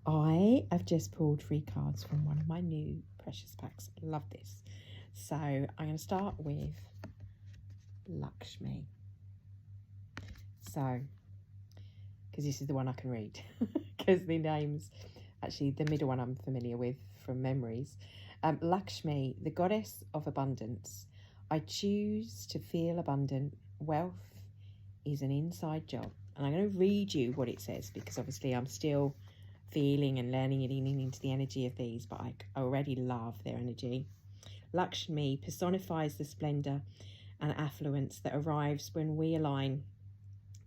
I have just pulled 3 cards from one of my new precious packs. Love this. So I'm going to start with Lakshmi. So, because this is the one I can read, because the names, actually the middle one I'm familiar with from memories. Lakshmi, the goddess of abundance. I choose to feel abundant. Wealth is an inside job. And I'm going to read you what it says, because obviously I'm still feeling and learning and leaning into the energy of these, but I already love their energy. Lakshmi personifies the splendour and affluence that arrives when we align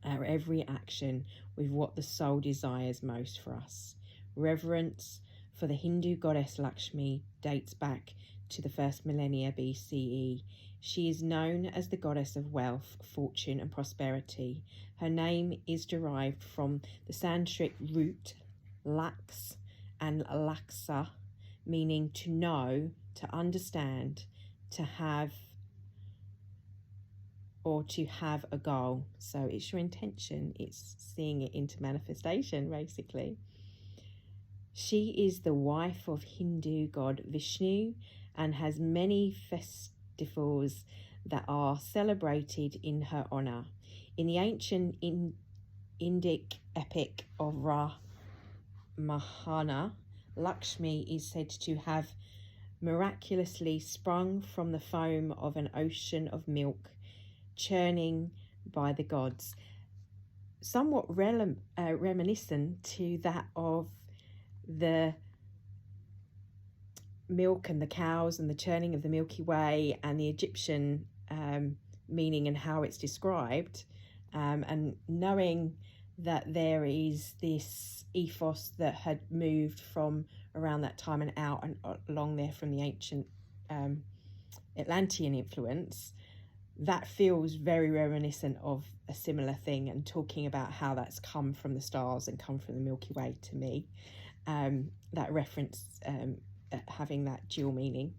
our every action with what the soul desires most for us. Reverence for the Hindu goddess Lakshmi dates back to the first millennia BCE. She is known as the goddess of wealth, fortune and prosperity. Her name is derived from the Sanskrit root Laks and Laksa, meaning to know, to understand, to have, or to have a goal. So it's your intention, it's seeing it into manifestation, basically. She is the wife of Hindu god Vishnu and has many festivals that are celebrated in her honour. In the ancient Indic epic of Ramayana, Lakshmi is said to have miraculously sprung from the foam of an ocean of milk, churning by the gods, somewhat reminiscent to that of the milk and the cows and the churning of the Milky Way and the Egyptian meaning and how it's described, and knowing that there is this ethos that had moved from around that time and out and along there from the ancient Atlantean influence, that feels very reminiscent of a similar thing, and talking about how that's come from the stars and come from the Milky Way to me. That reference having that dual meaning.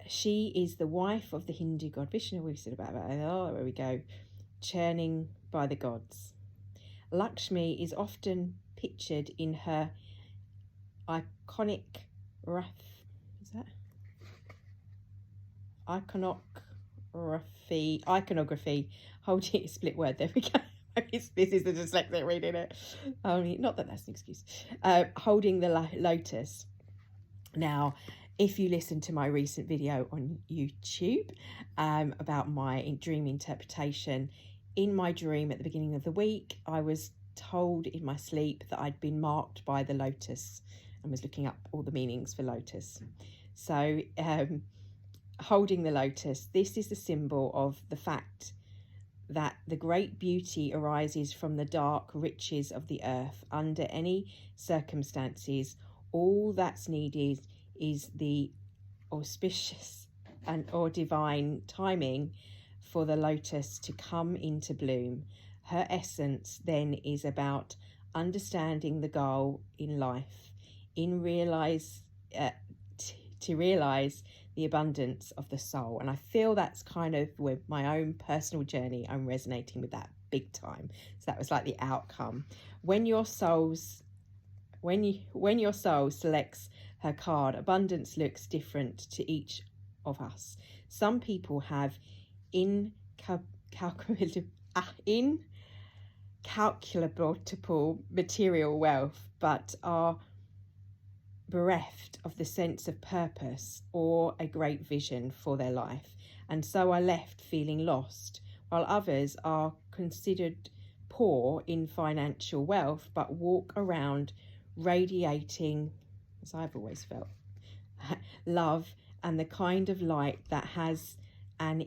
She is the wife of the Hindu god Vishnu. We've said about that. Oh, there we go. Churning by the gods. Lakshmi is often pictured in her iconography. Holding a split word. There we go. This is the dyslexic reading it. Not that that's an excuse. Holding the lotus. Now, if you listen to my recent video on YouTube about my dream interpretation, in my dream at the beginning of the week, I was told in my sleep that I'd been marked by the lotus and was looking up all the meanings for lotus. So holding the lotus, this is the symbol of the fact that the great beauty arises from the dark riches of the earth. Under any circumstances, all that's needed is the auspicious or divine timing for the lotus to come into bloom. Her essence then is about understanding the goal in life, to realize the abundance of the soul. And I feel that's kind of with my own personal journey, I'm resonating with that big time. So that was like the outcome. When your soul selects her card, abundance looks different to each of us. Some people have incalculable material wealth, but are bereft of the sense of purpose or a great vision for their life, and so are left feeling lost, while others are considered poor in financial wealth but walk around radiating, as I've always felt, love and the kind of light that has an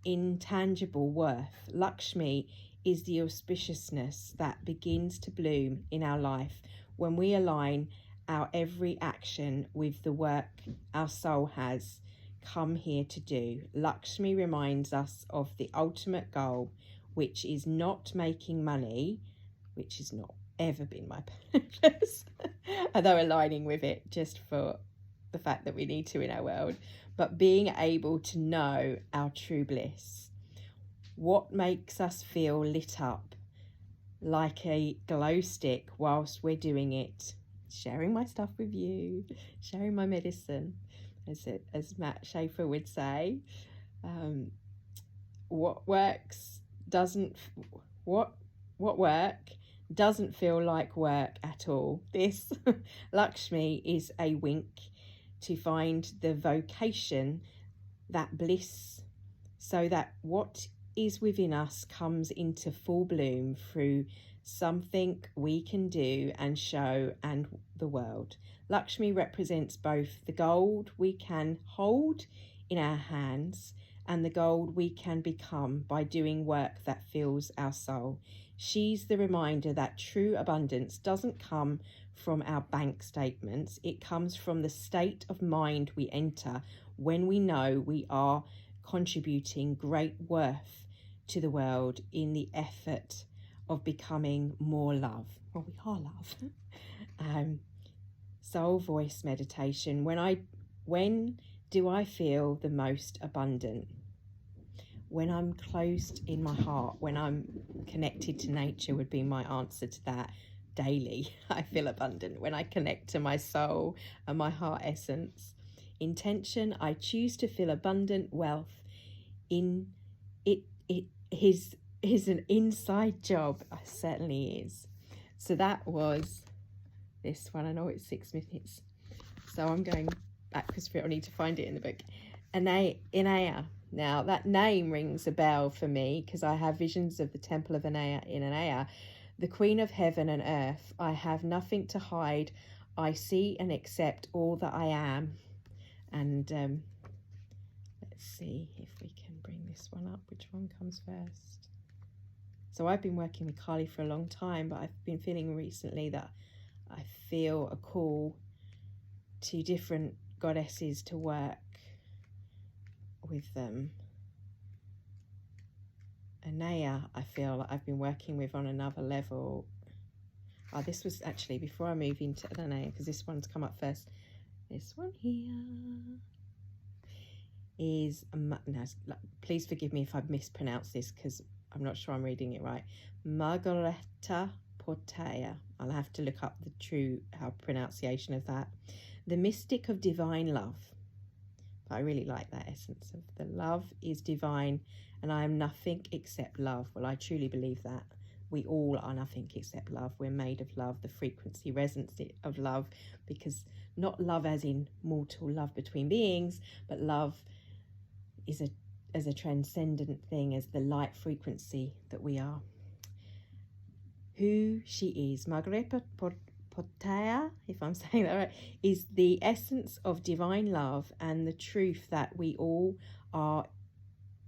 intangible worth. Lakshmi is the auspiciousness that begins to bloom in our life when we align our every action with the work our soul has come here to do. Lakshmi reminds us of the ultimate goal, which is not making money, which has not ever been my purpose, although aligning with it just for the fact that we need to in our world, but being able to know our true bliss. What makes us feel lit up like a glow stick whilst we're doing it? sharing my stuff with you, sharing my medicine, as Matt Schaefer would say. What work doesn't feel like work at all. This Lakshmi is a wink to find the vocation, that bliss, so that what is within us comes into full bloom through something we can do and show and the world. Lakshmi represents both the gold we can hold in our hands and the gold we can become by doing work that fills our soul. She's the reminder that true abundance doesn't come from our bank statements. It comes from the state of mind we enter when we know we are contributing great worth to the world in the effort of becoming more love. Well, we are love. Soul voice meditation. When do I feel the most abundant? When I'm closed in my heart, when I'm connected to nature would be my answer to that. Daily, I feel abundant when I connect to my soul and my heart essence. Intention, I choose to feel abundant wealth. It is an inside job. It certainly is. So that was this one. I know it's 6 minutes, so I'm going backwards for it. I need to find it in the book. Inaya. Now that name rings a bell for me because I have visions of the temple of Inaya in Inaya, the queen of heaven and earth. I have nothing to hide. I see and accept all that I am. And let's see if we can bring this one up. Which one comes first? So I've been working with Kali for a long time, but I've been feeling recently that I feel a call to different goddesses to work with them. Anaya, I feel like I've been working with on another level. Oh, this was actually before I move into Anaya, because this one's come up first. This one here is, no, please forgive me if I've mispronounced this because I'm not sure I'm reading it right. Margareta Portea. I'll have to look up the true pronunciation of that. The mystic of divine love. But I really like that essence of the love is divine and I am nothing except love. Well, I truly believe that. We all are nothing except love. We're made of love, the frequency, resonance of love, because not love as in mortal love between beings, but love is as a transcendent thing, as the light frequency that we are. Who she is, Margareta Portea, if I'm saying that right, is the essence of divine love, and the truth that we all are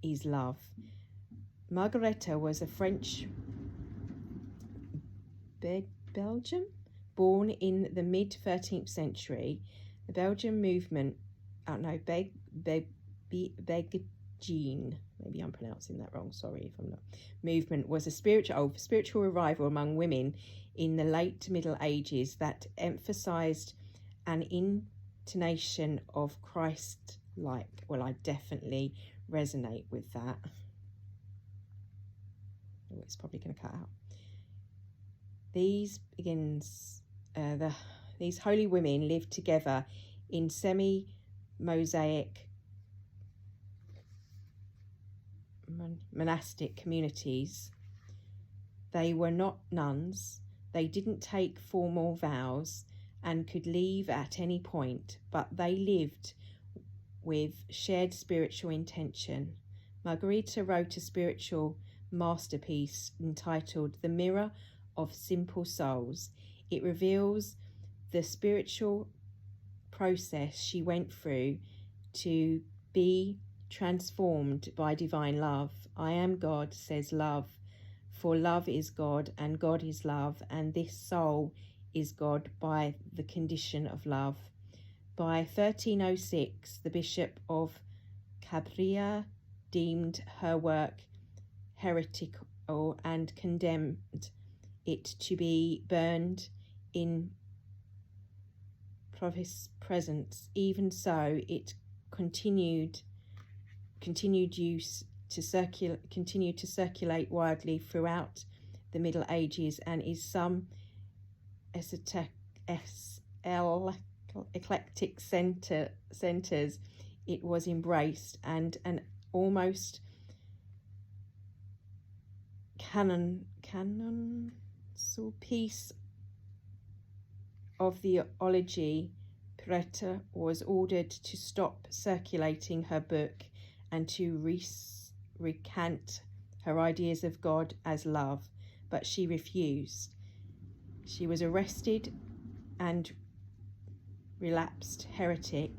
is love. Margareta was a French Belgium, born in the mid-13th century. The Belgian movement, Begin, maybe I'm pronouncing that wrong, sorry if I'm not, movement was a spiritual revival among women in the late Middle Ages that emphasized an intonation of Christ-like. Well, I definitely resonate with that. Oh, it's probably going to cut out. These holy women lived together in semi-mosaic monastic communities. They were not nuns. They didn't take formal vows and could leave at any point, but they lived with shared spiritual intention. Margareta wrote a spiritual masterpiece entitled The Mirror of Simple Souls. It reveals the spiritual process she went through to be transformed by divine love. I am God, says love, for love is God and God is love, and this soul is God by the condition of love. By 1306, the Bishop of Cabrera deemed her work heretical and condemned it to be burned in Provis presence. Even so, it continued to circulate widely throughout the Middle Ages, and is some eclectic centres, it was embraced, and an almost canonical piece of theology, Preta was ordered to stop circulating her book and to recant her ideas of God as love, but she refused. She was arrested and relapsed heretic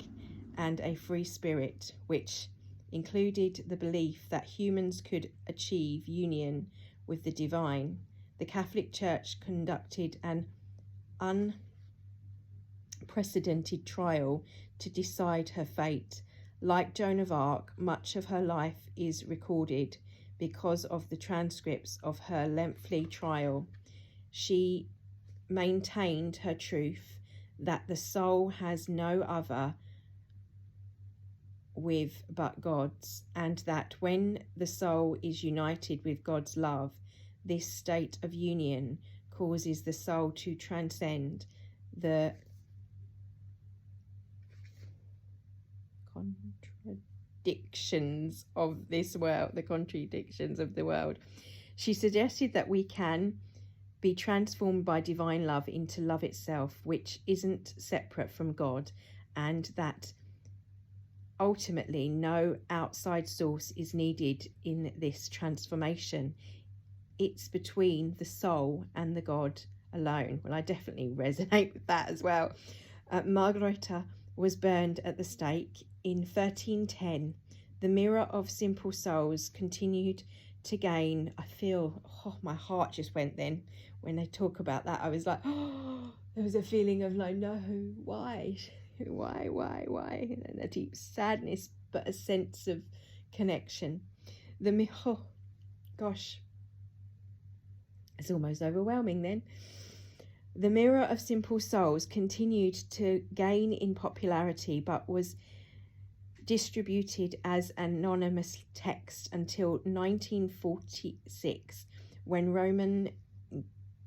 and a free spirit, which included the belief that humans could achieve union with the divine. The Catholic Church conducted an unprecedented trial to decide her fate. Like Joan of Arc, much of her life is recorded because of the transcripts of her lengthy trial. She maintained her truth that the soul has no other with but God's, and that when the soul is united with God's love, this state of union causes the soul to transcend the contradictions of this world, the contradictions of the world. She suggested that we can be transformed by divine love into love itself, which isn't separate from God, and that ultimately no outside source is needed in this transformation. It's between the soul and the God alone. Well, I definitely resonate with that as well. Margareta was burned at the stake in 1310. The mirror of simple souls continued to gain. I feel, my heart just went then when they talk about that. I was like, there was a feeling of like, no, why, and a deep sadness, but a sense of connection. It's almost overwhelming then. The Mirror of Simple Souls continued to gain in popularity, but was distributed as an anonymous text until 1946, when Roman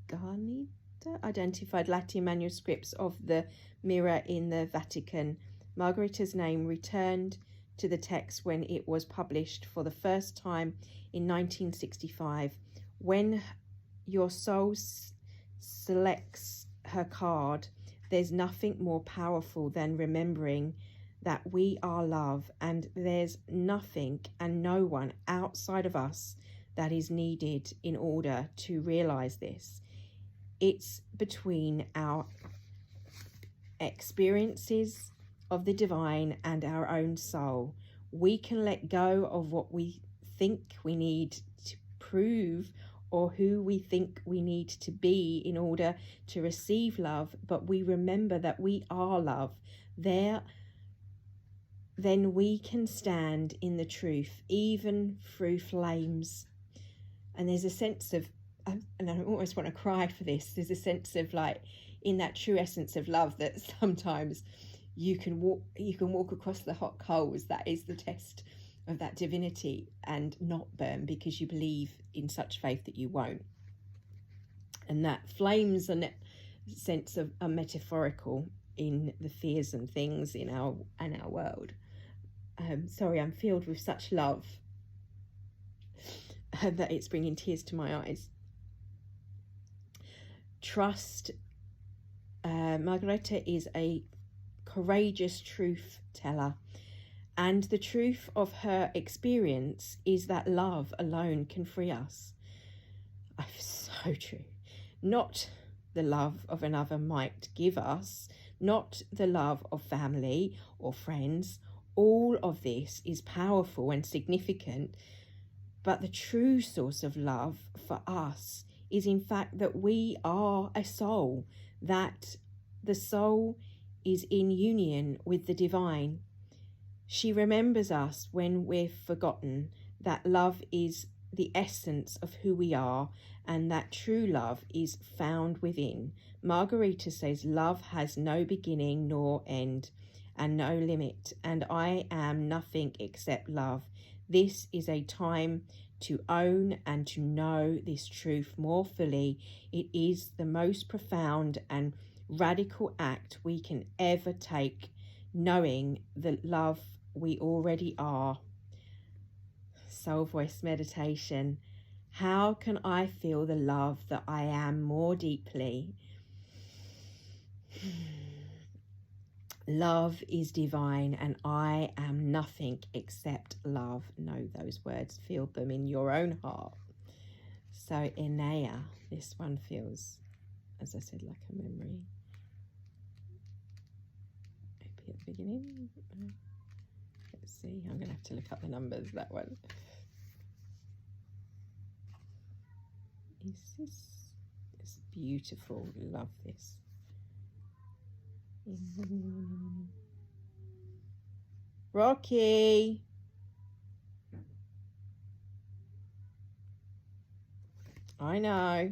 Garnita identified Latin manuscripts of the mirror in the Vatican. Margareta's name returned to the text when it was published for the first time in 1965. When your soul selects her card, there's nothing more powerful than remembering that we are love, and there's nothing and no one outside of us that is needed in order to realize this. It's between our experiences of the divine and our own soul. We can let go of what we think we need to prove or who we think we need to be in order to receive love, but we remember that we are love. Then we can stand in the truth, even through flames. And there's a sense of, and I almost want to cry for this, there's a sense of like, in that true essence of love, that sometimes you can walk across the hot coals. That is the test of that divinity, and not burn because you believe in such faith that you won't. And that flames are sense of are metaphorical in the fears and things in our world. Sorry, I'm filled with such love that it's bringing tears to my eyes. Trust. Margareta is a courageous truth teller, and the truth of her experience is that love alone can free us. So true. Not the love of another might give us, not the love of family or friends. All of this is powerful and significant, but the true source of love for us is in fact that we are a soul, that the soul is in union with the divine. She remembers us when we're forgotten, that love is the essence of who we are, and that true love is found within. Margareta says love has no beginning nor end and no limit, and I am nothing except love. This is a time to own and to know this truth more fully. It is the most profound and radical act we can ever take, knowing the love we already are. Soul voice meditation. How can I feel the love that I am more deeply? Love is divine and I am nothing except love. Know those words, feel them in your own heart. So Enea, this one feels, as I said, like a memory. Maybe at the beginning. Let's see, I'm going to have to look up the numbers, that one. Is this? It's beautiful, love this. Rocky. I know.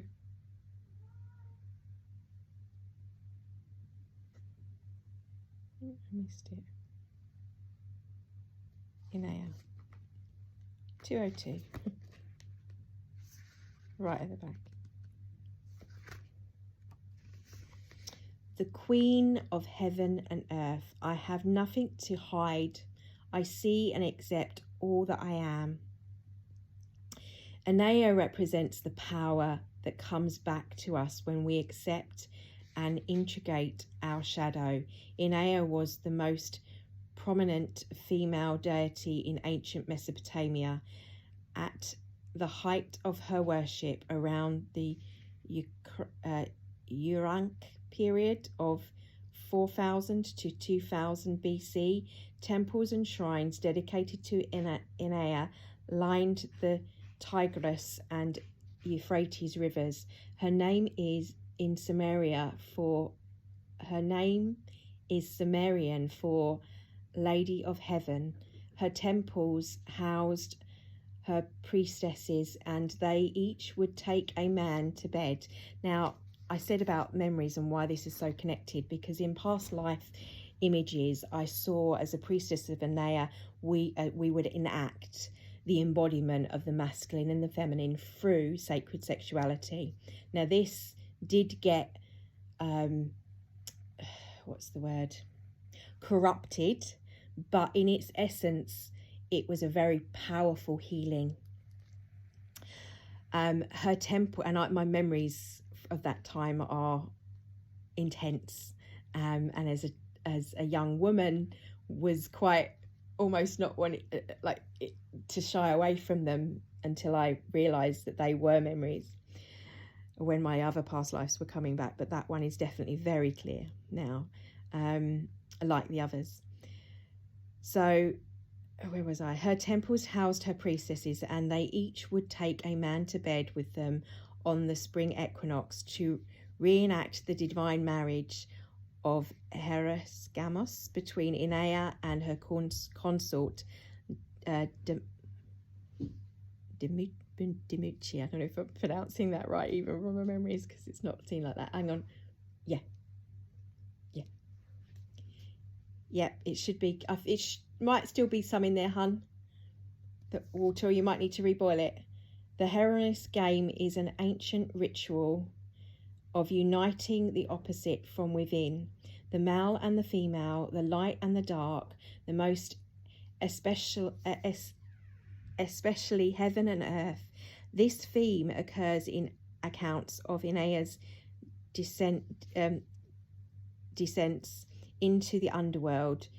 I missed it. Enea. 202. Right at the back. The Queen of heaven and earth, I have nothing to hide. I see and accept all that I am. Enea represents the power that comes back to us when we accept and integrate our shadow. Enea was the most prominent female deity in ancient Mesopotamia. At the height of her worship around the Uruk period of 4000 to 2000 BC, temples and shrines dedicated to Enea lined the Tigris and Euphrates rivers. Her name is Sumerian for Lady of Heaven. Her temples housed her priestesses, and they each would take a man to bed. Now, I said about memories and why this is so connected, because in past life images I saw as a priestess of Enea, we would enact the embodiment of the masculine and the feminine through sacred sexuality. Now, this did get, corrupted, but in its essence, it was a very powerful healing. Her temple, and my memories of that time are intense, and as a young woman was quite almost not wanting to shy away from them until I realised that they were memories when my other past lives were coming back. But that one is definitely very clear now, like the others. So where was I? Her temples housed her priestesses, and they each would take a man to bed with them on the spring equinox to reenact the divine marriage of Herosgamos between Enea and her consort Demuchi. I don't know if I'm pronouncing that right, even from my memories, because it's not seen like that. Hang on. Yeah, it should be. Might still be some in there, hun. The water, you might need to reboil it. The Heronis game is an ancient ritual of uniting the opposite from within, the male and the female, the light and the dark, the most especially heaven and earth. This theme occurs in accounts of Enea's descents into the underworld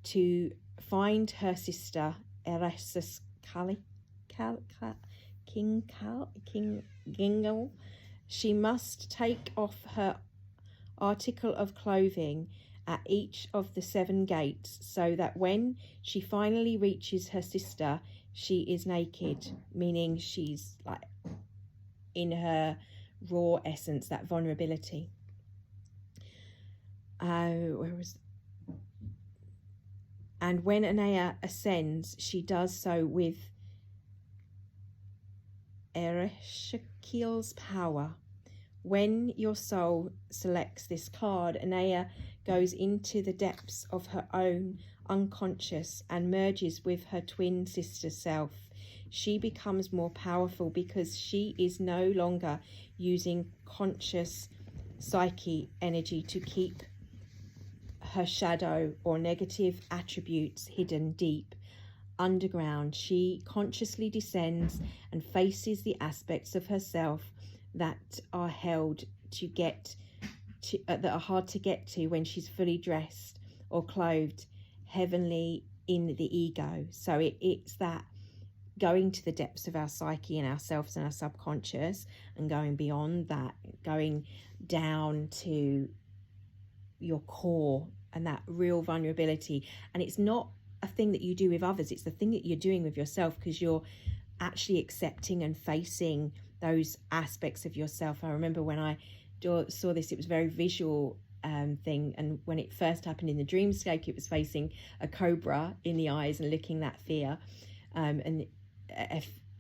to find her sister Eresus King Gingle. She must take off her article of clothing at each of the 7 gates, so that when she finally reaches her sister, she is naked, meaning she's like in her raw essence, that vulnerability. And when Enea ascends, she does so with Ereshkiel's power. When your soul selects this card, Enea goes into the depths of her own unconscious and merges with her twin sister self. She becomes more powerful because she is no longer using conscious psyche energy to keep her shadow or negative attributes hidden deep underground. She consciously descends and faces the aspects of herself that are held to get to, that are hard to get to when she's fully dressed or clothed heavenly in the ego. So it's that going to the depths of our psyche and ourselves and our subconscious, and going beyond that, going down to your core and that real vulnerability. And it's not a thing that you do with others, it's the thing that you're doing with yourself, because you're actually accepting and facing those aspects of yourself. I remember when I saw this, it was very visual thing, and when it first happened in the dreamscape, it was facing a cobra in the eyes and looking that fear, and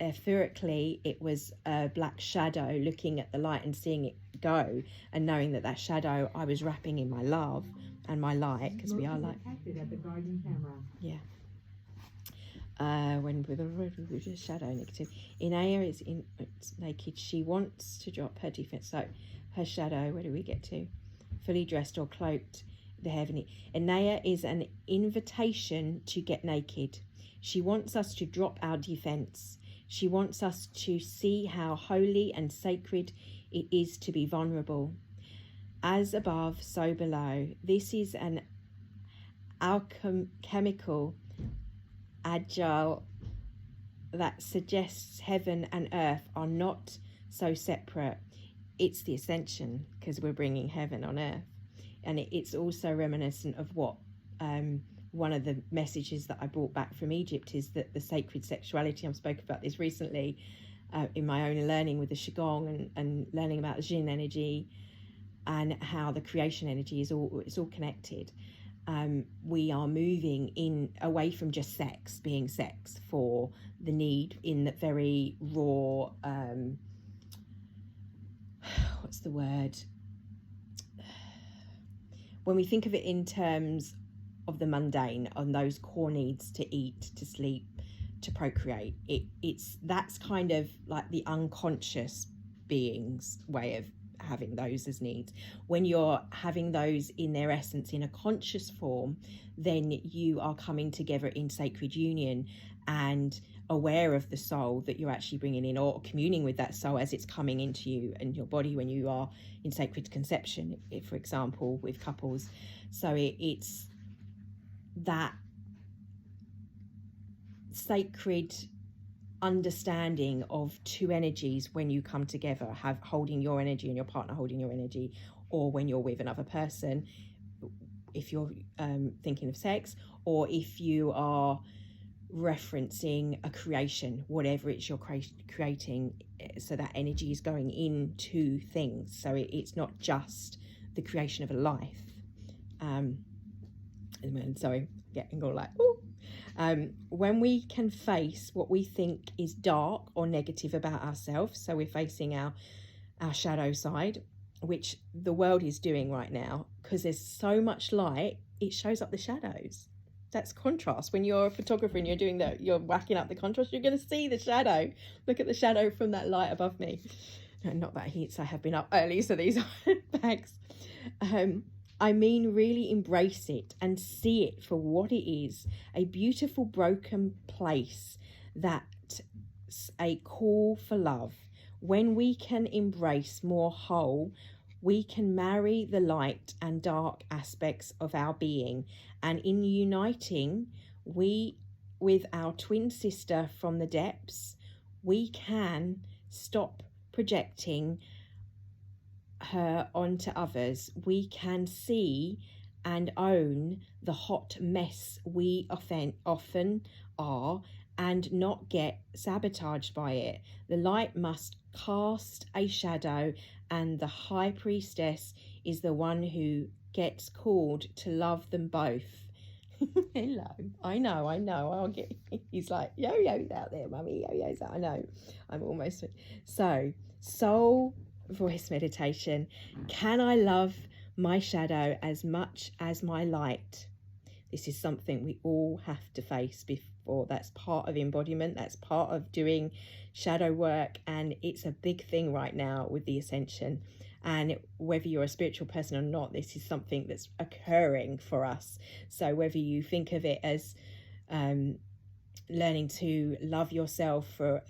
etherically it was a black shadow looking at the light and seeing it go, and knowing that shadow I was wrapping in my love and my light, because we are like at the garden camera. Yeah. When with a shadow negative, Inaya is it's naked. She wants to drop her defense. So her shadow, where do we get to? Fully dressed or cloaked, the heavenly. Inaya is an invitation to get naked. She wants us to drop our defense. She wants us to see how holy and sacred it is to be vulnerable. As above, so below. This is an alchemical agile that suggests heaven and earth are not so separate. It's the ascension, because we're bringing heaven on earth. And it's also reminiscent of what one of the messages that I brought back from Egypt is that the sacred sexuality. I've spoken about this recently in my own learning with the Qigong and learning about Jinn energy, and how the creation energy is all connected. We are moving in away from just sex being sex for the need in the very raw what's the word, when we think of it in terms of the mundane, on those core needs to eat, to sleep, to procreate, that's kind of like the unconscious being's way of having those as needs. When you're having those in their essence in a conscious form, then you are coming together in sacred union and aware of the soul that you're actually bringing in, or communing with that soul as it's coming into you and your body when you are in sacred conception, for example, with couples. So it's that sacred understanding of two energies when you come together, holding your energy and your partner holding your energy, or when you're with another person, if you're thinking of sex, or if you are referencing a creation, whatever it's you're creating, so that energy is going into things. So it's not just the creation of a life. And sorry, getting all like, ooh. When we can face what we think is dark or negative about ourselves, so we're facing our shadow side, which the world is doing right now, because there's so much light, it shows up the shadows. That's contrast. When you're a photographer and you're whacking up the contrast, you're going to see the shadow. Look at the shadow from that light above me. No, not that heat, I have been up early, so these are bags. I mean, really embrace it and see it for what it is, a beautiful broken place that's a call for love. When we can embrace more whole, we can marry the light and dark aspects of our being, and in uniting with our twin sister from the depths, we can stop projecting her onto others. We can see and own the hot mess we often are, and not get sabotaged by it. The light must cast a shadow, and the high priestess is the one who gets called to love them both. Hello. I know. I'll get. He's like, yo-yo's out there, mummy. Yo-yo's out. I know. I'm almost. So, soul voice meditation. Can I love my shadow as much as my light? This is something we all have to face before. That's part of embodiment. That's part of doing shadow work. And it's a big thing right now with the ascension. And whether you're a spiritual person or not, this is something that's occurring for us. So whether you think of it as learning to love yourself for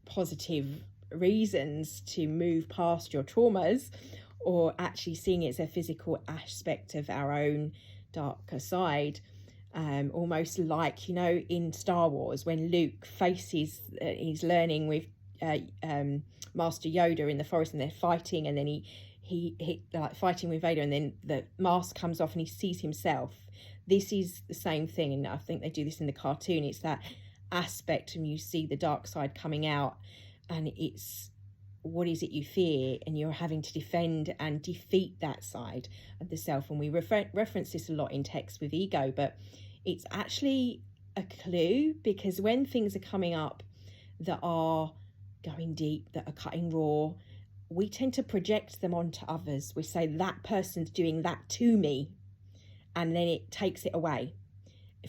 positive reasons to move past your traumas, or actually seeing it as a physical aspect of our own darker side, almost like, you know, in Star Wars when Luke faces he's learning with Master Yoda in the forest, and they're fighting, and then he like fighting with Vader, and then the mask comes off and he sees himself. This is the same thing, and I think they do this in the cartoon. It's that aspect, and you see the dark side coming out, and it's what is it you fear, and you're having to defend and defeat that side of the self. And we reference this a lot in text with ego, but it's actually a clue, because when things are coming up that are going deep, that are cutting raw, we tend to project them onto others. We say that person's doing that to me, and then it takes it away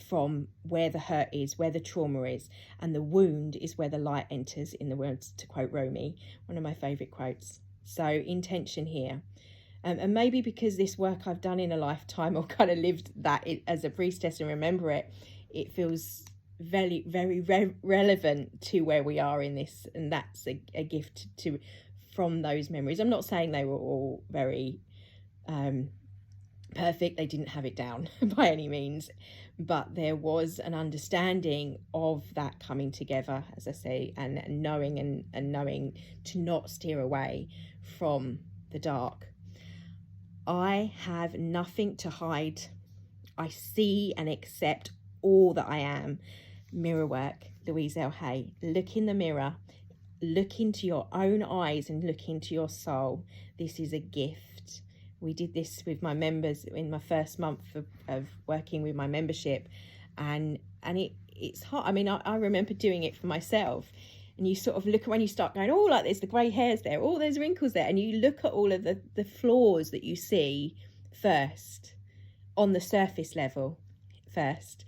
from where the hurt is, where the trauma is, and the wound is where the light enters, in the words, to quote Rumi, one of my favourite quotes. So intention here. And maybe because this work I've done in a lifetime, or kind of lived that as a priestess and remember it, it feels very, very relevant to where we are in this, and that's a gift to from those memories. I'm not saying they were all very perfect, they didn't have it down by any means, but there was an understanding of that coming together, as I say, and knowing and knowing to not steer away from the dark. I have nothing to hide. I see and accept all that I am. Mirror work, Louise L. Hay. Look in the mirror, look into your own eyes and look into your soul. This is a gift. We did this with my members in my first month of working with my membership, and it's hard. I mean, I remember doing it for myself, and you sort of look when you start going, oh, like there's the grey hairs there, oh, there's wrinkles there, and you look at all of the flaws that you see first on the surface level first.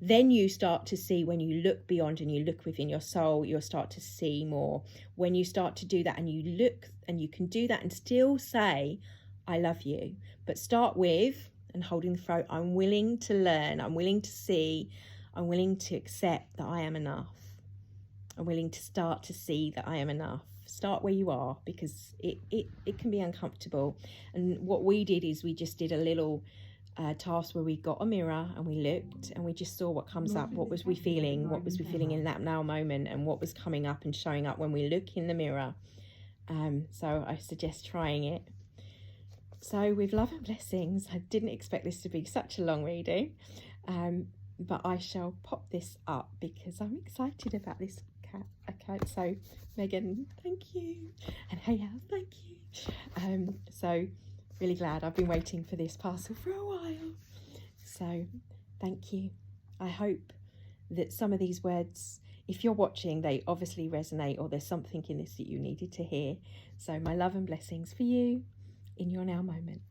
Then you start to see, when you look beyond and you look within your soul, you'll start to see more. When you start to do that and you look, and you can do that and still say, I love you. But start with, and holding the throat, I'm willing to learn, I'm willing to see, I'm willing to accept that I am enough. I'm willing to start to see that I am enough. Start where you are, because it can be uncomfortable. And what we did is we just did a little task where we got a mirror and we looked and we just saw what comes up. What was we feeling in that now moment, and what was coming up and showing up when we look in the mirror. So I suggest trying it. So with love and blessings, I didn't expect this to be such a long reading, but I shall pop this up because I'm excited about this cat. Okay, so Megan, thank you, and Haya, thank you. So really glad. I've been waiting for this parcel for a while. So thank you. I hope that some of these words, if you're watching, they obviously resonate, or there's something in this that you needed to hear. So my love and blessings for you in your now moment.